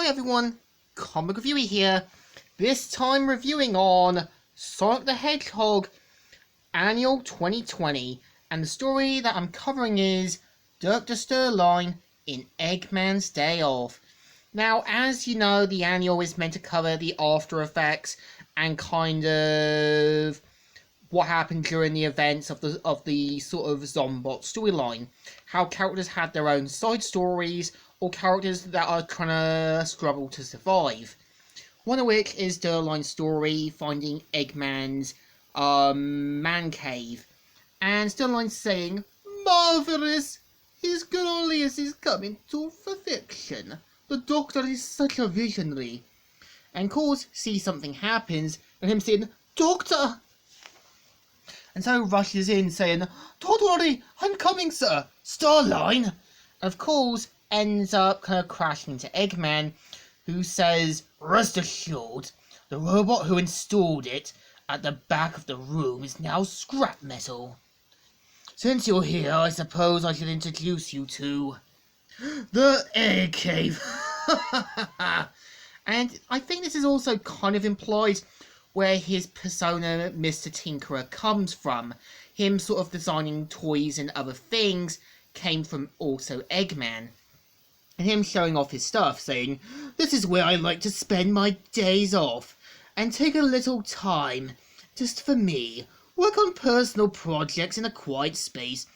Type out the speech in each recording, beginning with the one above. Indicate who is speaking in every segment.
Speaker 1: Hi everyone, Comic Reviewer here. This time reviewing on Sonic the Hedgehog Annual 2020, and the story that I'm covering is Dr. Starline in Eggman's Day Off. Now, as you know, the annual is meant to cover the after effects and kind of what happened during the events of the sort of Zombot storyline. How characters had their own side stories, or characters that are trying to struggle to survive. One of which is Starline's story finding Eggman's man cave. And Starline saying, "Marvelous! His glorious is coming to perfection. The Doctor is such a visionary." And of course, see something happens, and him saying, "Doctor!" And so rushes in saying, "Don't worry, I'm coming, sir. Starline!" Of course, ends up kind of crashing into Eggman, who says, "Rest assured, the robot who installed it at the back of the room is now scrap metal. Since you're here, I suppose I should introduce you to the Egg Cave." And I think this is also kind of implied where his persona, Mr. Tinkerer, comes from. Him sort of designing toys and other things came from also Eggman. And him showing off his stuff, saying, "This is where I like to spend my days off, and take a little time, just for me, work on personal projects in a quiet space,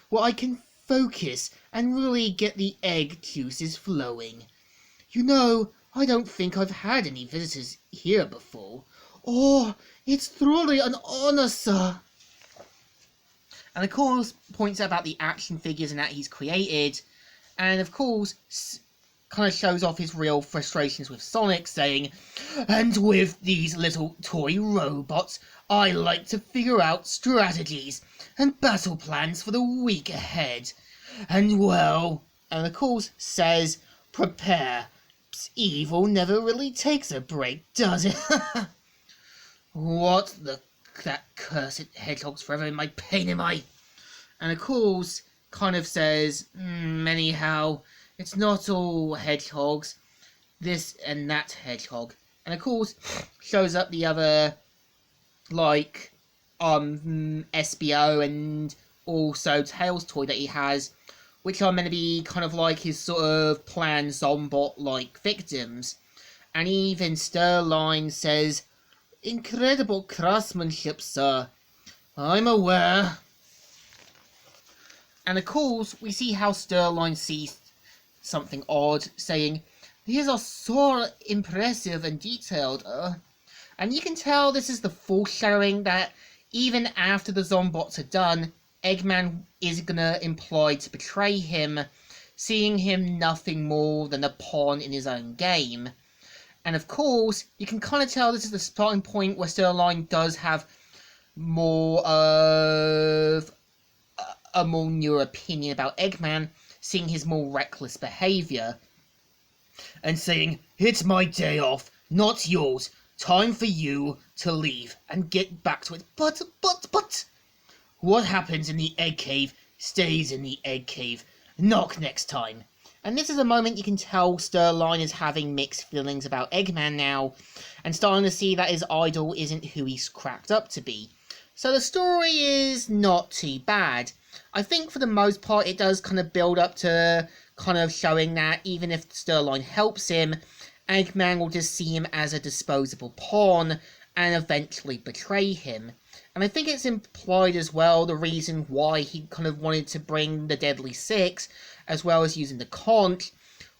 Speaker 1: where I can focus and really get the egg juices flowing. You know, I don't think I've had any visitors here before. Oh, it's truly an honor, sir." And of course, points out about the action figures and that he's created. And of course, kind of shows off his real frustrations with Sonic, saying, "And with these little toy robots, I like to figure out strategies and battle plans for the week ahead. And well," and of course says, "prepare. Evil never really takes a break, does it?" What that cursed hedgehog's forever in my pain, am I? And of course, kind of says, anyhow, it's not all hedgehogs, this and that hedgehog. And of course, shows up the other, like, SBO and also Tails toy that he has, which are meant to be kind of like his sort of planned Zombot-like victims. And even Starline says, "Incredible craftsmanship, sir. I'm aware." And of course, we see how Starline sees something odd, saying, "These are so impressive and detailed." And you can tell this is the foreshadowing that even after the Zombots are done, Eggman is gonna imply to betray him, seeing him nothing more than a pawn in his own game. And of course, you can kind of tell this is the starting point where Starline does have more of a more newer opinion about Eggman, seeing his more reckless behaviour. And saying, "It's my day off, not yours. Time for you to leave and get back to it. But, what happens in the egg cave stays in the egg cave. Knock next time." And this is a moment you can tell Starline is having mixed feelings about Eggman now, and starting to see that his idol isn't who he's cracked up to be. So the story is not too bad. I think for the most part it does kind of build up to kind of showing that even if Starline helps him, Eggman will just see him as a disposable pawn and eventually betray him. And I think it's implied as well the reason why he kind of wanted to bring the Deadly Six, as well as using the conch,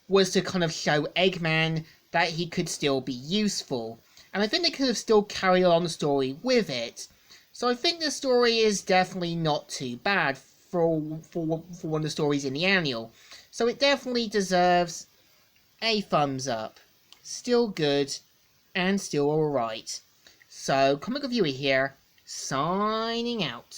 Speaker 1: was to kind of show Eggman that he could still be useful. And I think they could have still carried on the story with it. So I think the story is definitely not too bad for one of the stories in the annual. So it definitely deserves a thumbs up. Still good, and still alright. So, Comic Reviewer here, signing out.